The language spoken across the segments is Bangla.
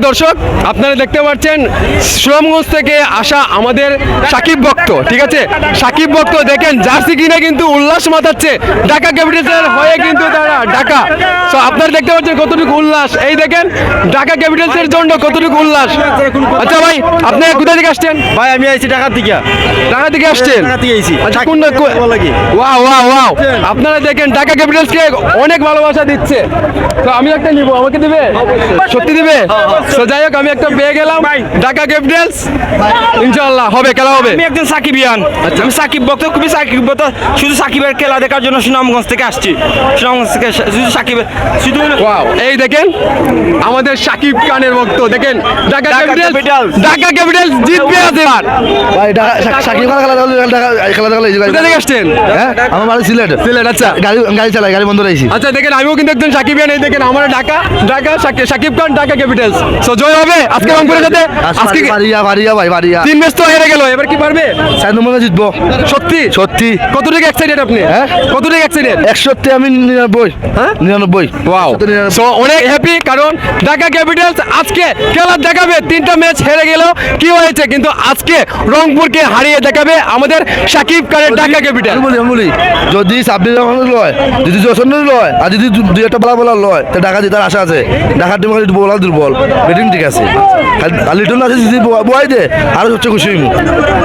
দর্শক আপনারা দেখতে পাচ্ছেন সুনামগঞ্জ থেকে আসা আমাদের সাকিব ভক্ত, ঠিক আছে, সাকিব ভক্ত দেখেন জার্সি কিনে কিন্তু উল্লাস মাতাচ্ছে ঢাকা ক্যাপিটালসের হয়ে কিন্তু তারা ঢাকা। তো আপনারা দেখতে পাচ্ছেন কতটুকু উল্লাস, এই দেখেন ঢাকা ক্যাপিটালসের জন্য কতটুকু উল্লাস। আচ্ছা ভাই, আপনি কোথা থেকে আসছেন? ভাই আমি আইছি ঢাকা থেকে। ঢাকা থেকে আসছেন? ঢাকা থেকে আইছি। আচ্ছা, ওয়াও ওয়াও ওয়াও, আপনারা দেখেন ঢাকা ক্যাপিটালসকে অনেক ভালোবাসা দিচ্ছে। তো আমি একটা নিব, আমাকে দিবে? সত্যি দিবে? তো যাই হোক, আমি একটা পেয়ে গেলাম ঢাকা ক্যাপিটালস, ইনশাআল্লাহ হবে, খেলা হবে। আমি একজন সাকিবিয়ান, আমি সাকিব ভক্ত, খুবই সাকিব ভক্ত। শুধু সাকিবের খেলা দেখার জন্য সুনামগঞ্জ থেকে আসছি। সুনামগঞ্জ থেকে শুধু সাকিব, শুধু ওয়াও, এই দেখেন আমাদের সাকিব খানের ভক্ত, দেখেন ঢাকা ক্যাপিটালস, ঢাকা ক্যাপিটালস জিতবে এবার। ভাই সাকিব খান খেলা দেখলে কোথা থেকে আসছেন? হ্যাঁ আমার বাড়ি সিলেট। সিলেট, আচ্ছা। গাড়ি চালাই, গাড়ি বন্ধ রয়েছি। আচ্ছা দেখেন, আমিও কিন্তু একজন সাকিবিয়ান, এই দেখেন আমার ঢাকা ঢাকা সাকিব খান ঢাকা ক্যাপিটালস। সো জয় হবে আজকে রংপুরের সাথে। আজকে বাড়িয়া ভাই বাড়িয়া 3 ম্যাচ তো হেরে গেল, এবার কি পারবে? 4 নম্বরে জিতবো। সত্যি সত্যি। কতটুকু এক্সাইটেড আপনি? হ্যাঁ? কতটুকু এক্সাইটেড? 61 আমি 99। হ্যাঁ 99। ওয়াও, সো অনেক হ্যাপি, কারণ ঢাকা ক্যাপিটালস আজকে খেলা দেখাবে। 3টা ম্যাচ হেরে গেল, কি হয়েছে, কিন্তু আজকে রংপুরকে হারিয়ে দেখাবে আমাদের সাকিব খানের ঢাকা ক্যাপিটাল। আমি বলি যদি 26 রানের লয়, যদি 64 লয়, আর যদি 2-1টা বলা লয়, তো ঢাকা জেতার আশা আছে। ঢাকার টিম খালি বোলার দুর্বল, ব্যাটিং ঠিক আছে। আর লিটন আছে, যদি বয় দে আরো সবচেয়ে খুশি হইব।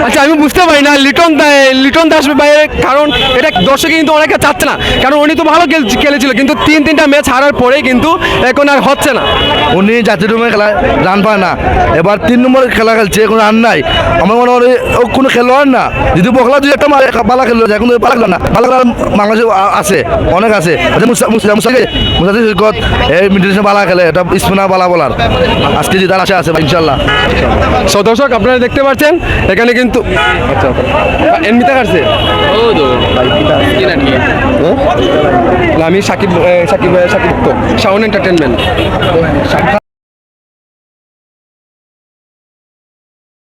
আচ্ছা, আমি বুঝতে পারি না লিটন দাস ভাইয়ের, কারণ এটা দর্শক কিন্তু অনেকে চাচ্ছে না, কারণ উনি তো ভালো খেলেছিল, কিন্তু 3টা ম্যাচ হারার পরে কিন্তু এখন আর হচ্ছে না। উনি জাতীয় টিমে খেলায় রান পায় না, এবার 3 নম্বরে খেলা খেলছে, কোনো রান নাই। আমার মনে হয় ও কোনো খেলোয়াড় না, যদি বকলা 2-1টা পালা খেলো, এখন পালা খেলো না, পালা খেলা বাংলাদেশে আছে, অনেক আছে। মুসাফির সৈকত এই মিডল পালা খেলে, এটা স্পিনার পালা বলার, আজকে জেতার আশা আছে ইনশাল্লাহ। সো দর্শক আপনারা দেখতে পাচ্ছেন এখানে কিন্তু এমনিতে কাটছে। আমি সাকিব সাকিব সাকিব তো শাওন এন্টারটেনমেন্ট।